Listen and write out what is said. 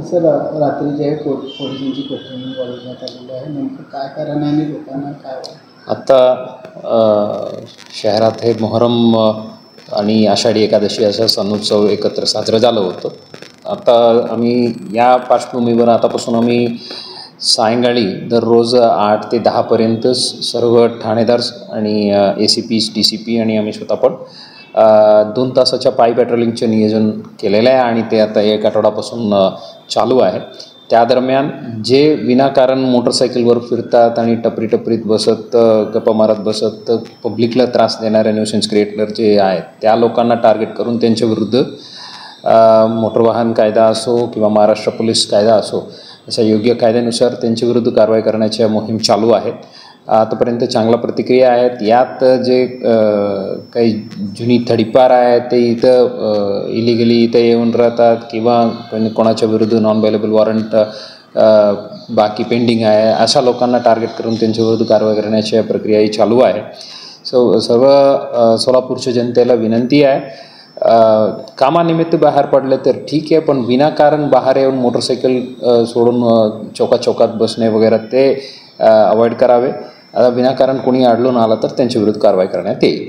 Sir रात्री जे पोलिसांची पेट्रोलिंग वाढवण्यात आलेली आहे, नेमकं काय कारण आहे आणि लोकांना काय आता शहरात हे मोहरम आणि आषाढी एकादशी असा सण उत्सव एकत्र साजरं झालं होतं. आता आम्ही या पार्श्वभूमीवर आतापासून आम्ही सायंकाळी दररोज 8 ते 10 पर्यंत सर्व ठाणेदार आणि ACPs DCP आणि आम्ही स्वतः पण 2 तासाच्या पायी पेट्रोलिंगचे नियोजन केलेलं आहे आणि ते आता 1 आठवड्यापासून चालू आहे. त्या दरम्यान जे विनाकारण मोटरसायकलवर फिरतात आणि टपरीत बसत गप्पा मारत बसत पब्लिकला त्रास देणारे न्यूसेन्स क्रिएटर जे आहेत त्या लोकांना टार्गेट करून त्यांच्या विरुद्ध मोटर वाहन कायदा असो किंवा महाराष्ट्र पोलीस कायदा असो अशा योग्य कायद्यानुसार त्यांच्या विरुद्ध कारवाई करण्याच्या मोहीम चालू आहेत. आतापर्यंत चांगल्या प्रतिक्रिया आहेत. यात जे काही जुनी थडीपार आहेत ते इथं इलिगली इथं येऊन राहतात किंवा कोणाच्या विरुद्ध नॉन अवेलेबल वॉरंट बाकी पेंडिंग आहे अशा लोकांना टार्गेट करून त्यांच्या विरुद्ध कारवाई करण्याच्या प्रक्रियाही चालू आहे. सर्व सोलापूरच्या जनतेला विनंती आहे, कामानिमित्त बाहेर पडले तर ठीक आहे, पण विनाकारण बाहेर येऊन मोटरसायकल सोडून चौकात बसणे वगैरे ते अवॉइड करावे. विनाकारण कोणी आढळून आलं तर त्यांच्या विरुद्ध कारवाई करण्यात येईल.